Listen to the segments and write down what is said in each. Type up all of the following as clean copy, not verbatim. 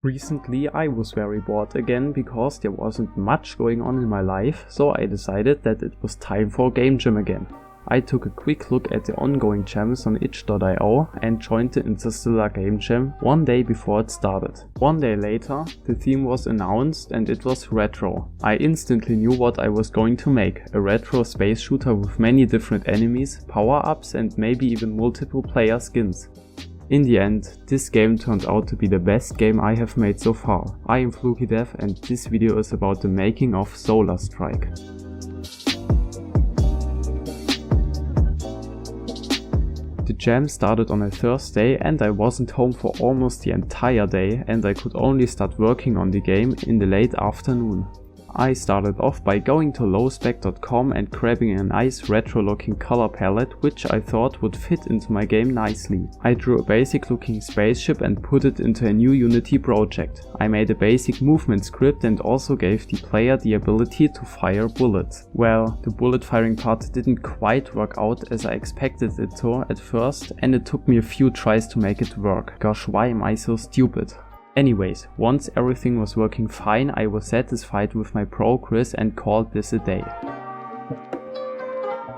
Recently I was very bored again because there wasn't much going on in my life, so I decided that it was time for a game jam again. I took a quick look at the ongoing jams on itch.io and joined the Interstellar game jam one day before it started. One day later, the theme was announced and it was retro. I instantly knew what I was going to make, a retro space shooter with many different enemies, power-ups and maybe even multiple player skins. In the end, this game turned out to be the best game I have made so far. I am FlukyDev and this video is about the making of Solar Strike. The jam started on a Thursday and I wasn't home for almost the entire day and I could only start working on the game in the late afternoon. I started off by going to lowspec.com and grabbing a nice retro looking color palette which I thought would fit into my game nicely. I drew a basic looking spaceship and put it into a new Unity project. I made a basic movement script and also gave the player the ability to fire bullets. Well, the bullet firing part didn't quite work out as I expected it to at first and it took me a few tries to make it work. Gosh, why am I so stupid? Anyways, once everything was working fine, I was satisfied with my progress and called this a day.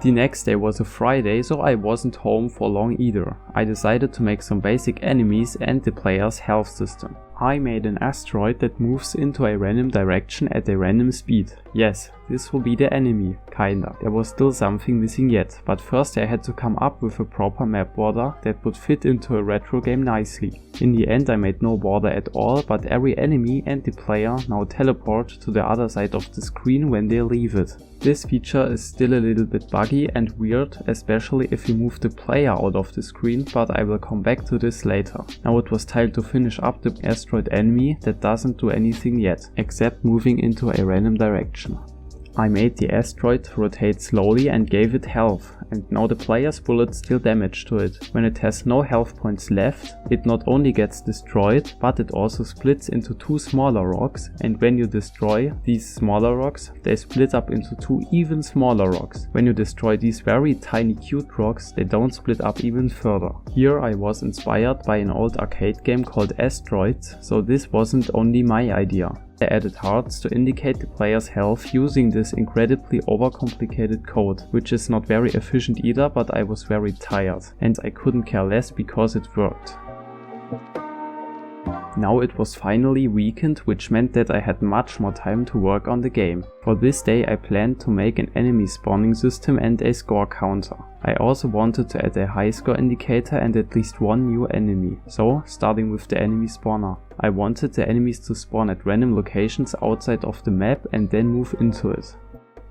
The next day was a Friday, so I wasn't home for long either. I decided to make some basic enemies and the player's health system. I made an asteroid that moves into a random direction at a random speed. Yes, this will be the enemy, kinda. There was still something missing yet, but first I had to come up with a proper map border that would fit into a retro game nicely. In the end I made no border at all, but every enemy and the player now teleport to the other side of the screen when they leave it. This feature is still a little bit buggy and weird, especially if you move the player out of the screen, but I will come back to this later. Now it was time to finish up the asteroid enemy that doesn't do anything yet, except moving into a random direction. I made the asteroid rotate slowly and gave it health, and now the player's bullets deal damage to it. When it has no health points left, it not only gets destroyed, but it also splits into two smaller rocks, and when you destroy these smaller rocks, they split up into two even smaller rocks. When you destroy these very tiny cute rocks, they don't split up even further. Here I was inspired by an old arcade game called Asteroids, so this wasn't only my idea. I added hearts to indicate the player's health using this incredibly overcomplicated code, which is not very efficient either, but I was very tired and I couldn't care less because it worked. Now it was finally weekend, which meant that I had much more time to work on the game. For this day I planned to make an enemy spawning system and a score counter. I also wanted to add a high score indicator and at least one new enemy. So, starting with the enemy spawner. I wanted the enemies to spawn at random locations outside of the map and then move into it.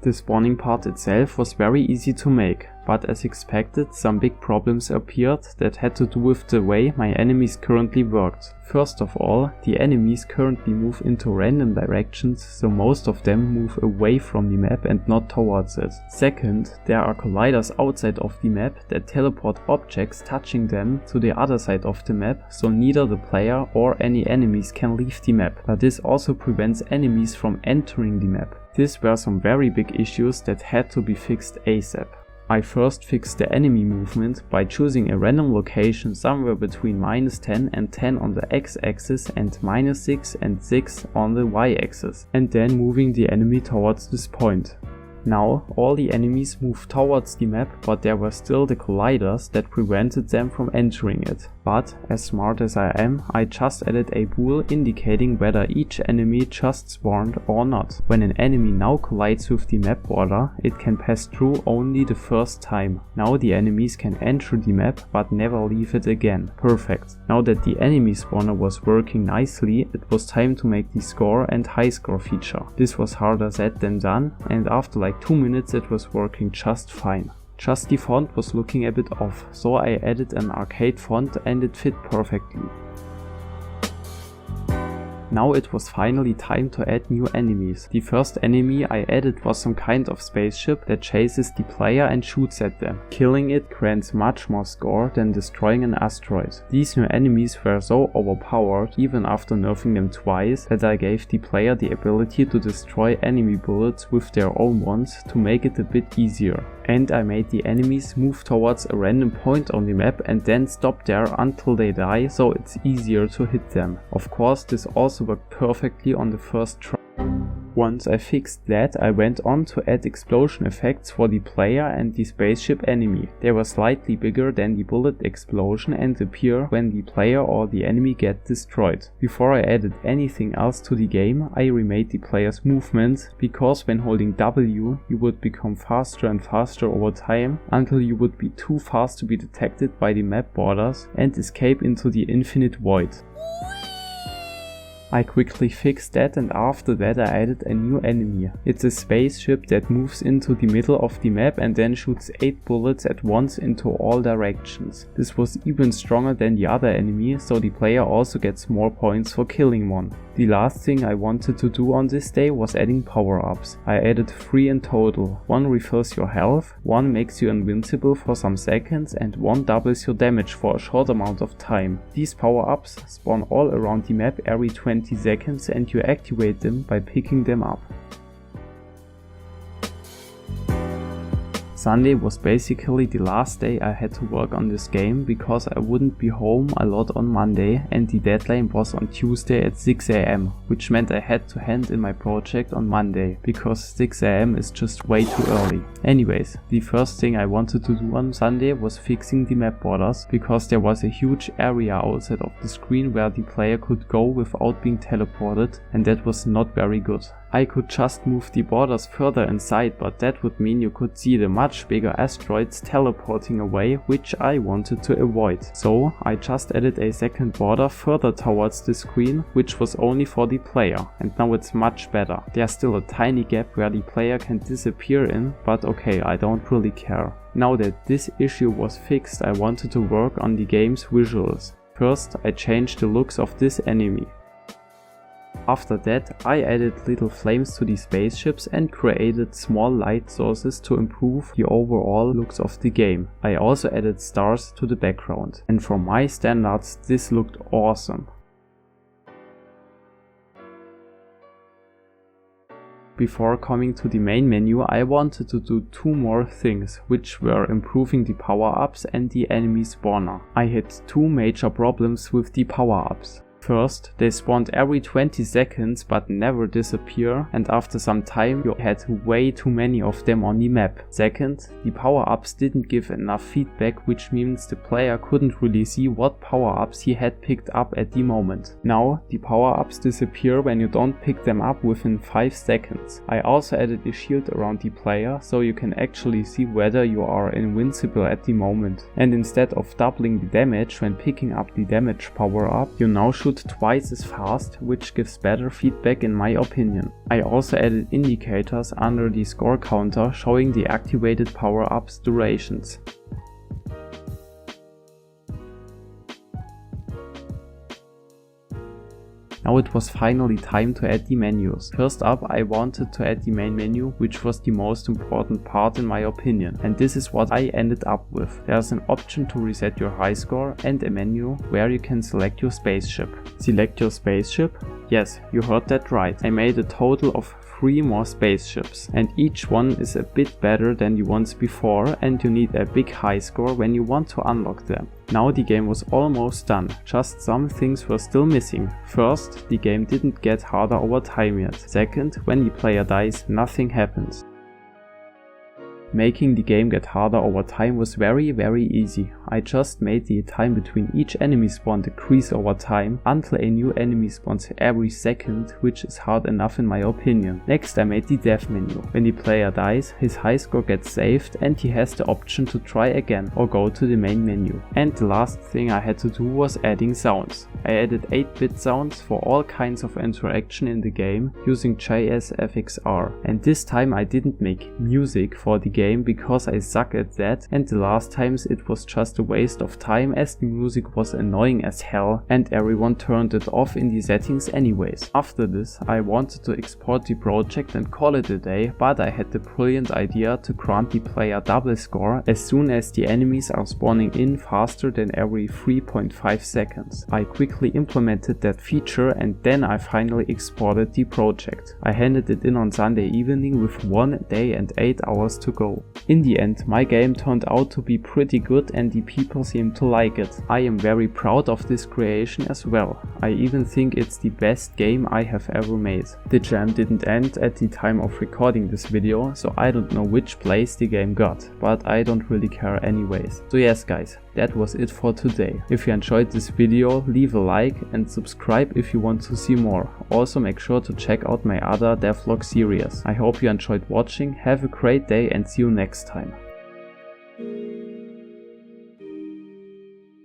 The spawning part itself was very easy to make, but as expected some big problems appeared that had to do with the way my enemies currently worked. First of all, the enemies currently move into random directions, so most of them move away from the map and not towards it. Second, there are colliders outside of the map that teleport objects touching them to the other side of the map, so neither the player or any enemies can leave the map, but this also prevents enemies from entering the map. These were some very big issues that had to be fixed ASAP. I first fixed the enemy movement by choosing a random location somewhere between -10 and 10 on the x-axis and -6 and 6 on the y-axis, and then moving the enemy towards this point. Now all the enemies moved towards the map, but there were still the colliders that prevented them from entering it. But as smart as I am, I just added a bool indicating whether each enemy just spawned or not. When an enemy now collides with the map border, it can pass through only the first time. Now the enemies can enter the map but never leave it again. Perfect. Now that the enemy spawner was working nicely, it was time to make the score and high score feature. This was harder said than done, and after like 2 minutes it was working just fine. Just the font was looking a bit off, so I added an arcade font and it fit perfectly. Now it was finally time to add new enemies. The first enemy I added was some kind of spaceship that chases the player and shoots at them. Killing it grants much more score than destroying an asteroid. These new enemies were so overpowered, even after nerfing them twice, that I gave the player the ability to destroy enemy bullets with their own ones to make it a bit easier. And I made the enemies move towards a random point on the map and then stop there until they die, so it's easier to hit them. Of course, this also worked perfectly on the first try. Once I fixed that, I went on to add explosion effects for the player and the spaceship enemy. They were slightly bigger than the bullet explosion and appear when the player or the enemy get destroyed. Before I added anything else to the game, I remade the player's movements, because when holding W you would become faster and faster over time until you would be too fast to be detected by the map borders and escape into the infinite void. I quickly fixed that, and after that I added a new enemy. It's a spaceship that moves into the middle of the map and then shoots 8 bullets at once into all directions. This was even stronger than the other enemy, so the player also gets more points for killing one. The last thing I wanted to do on this day was adding power-ups. I added 3 in total. 1 refills your health, 1 makes you invincible for some seconds, and 1 doubles your damage for a short amount of time. These power-ups spawn all around the map every 20 seconds and you activate them by picking them up. Sunday was basically the last day I had to work on this game, because I wouldn't be home a lot on Monday and the deadline was on Tuesday at 6 AM, which meant I had to hand in my project on Monday, because 6 AM is just way too early. Anyways, the first thing I wanted to do on Sunday was fixing the map borders, because there was a huge area outside of the screen where the player could go without being teleported, and that was not very good. I could just move the borders further inside, but that would mean you could see the much bigger asteroids teleporting away, which I wanted to avoid. So I just added a second border further towards the screen, which was only for the player, and now it's much better. There's still a tiny gap where the player can disappear in, but okay, I don't really care. Now that this issue was fixed, I wanted to work on the game's visuals. First, I changed the looks of this enemy. After that, I added little flames to the spaceships and created small light sources to improve the overall looks of the game. I also added stars to the background, and from my standards this looked awesome. Before coming to the main menu, I wanted to do 2 more things, which were improving the power-ups and the enemy spawner. I had 2 major problems with the power-ups. First, they spawned every 20 seconds but never disappear, and after some time you had way too many of them on the map. Second, the power-ups didn't give enough feedback, which means the player couldn't really see what power-ups he had picked up at the moment. Now, the power-ups disappear when you don't pick them up within 5 seconds. I also added a shield around the player, so you can actually see whether you are invincible at the moment. And instead of doubling the damage when picking up the damage power-up, you now shoot twice as fast, which gives better feedback in my opinion. I also added indicators under the score counter showing the activated power-ups durations. Now it was finally time to add the menus. First up, I wanted to add the main menu, which was the most important part in my opinion, and this is what I ended up with. There's an option to reset your high score and a menu where you can select your spaceship. Select your spaceship? Yes, you heard that right. I made a total of 3 more spaceships, and each one is a bit better than the ones before, and you need a big high score when you want to unlock them. Now the game was almost done, just some things were still missing. First, the game didn't get harder over time yet. Second, when the player dies, nothing happens. Making the game get harder over time was very easy. I just made the time between each enemy spawn decrease over time until a new enemy spawns every second, which is hard enough in my opinion. Next I made the death menu. When the player dies, his high score gets saved and he has the option to try again or go to the main menu. And the last thing I had to do was adding sounds. I added 8-bit sounds for all kinds of interaction in the game using JSFXR. And this time I didn't make music for the game because I suck at that, and the last times it was just a waste of time as the music was annoying as hell and everyone turned it off in the settings anyways. After this I wanted to export the project and call it a day, but I had the brilliant idea to grant the player double score as soon as the enemies are spawning in faster than every 3.5 seconds. I quickly implemented that feature and then I finally exported the project. I handed it in on Sunday evening with 1 day and 8 hours to go. go. In the end, my game turned out to be pretty good and the people seem to like it. I am very proud of this creation as well. I even think it's the best game I have ever made. The jam didn't end at the time of recording this video, so I don't know which place the game got, but I don't really care anyways. So yes guys, that was it for today. If you enjoyed this video, leave a like and subscribe if you want to see more. Also make sure to check out my other devlog series. I hope you enjoyed watching, have a great day and see you next time.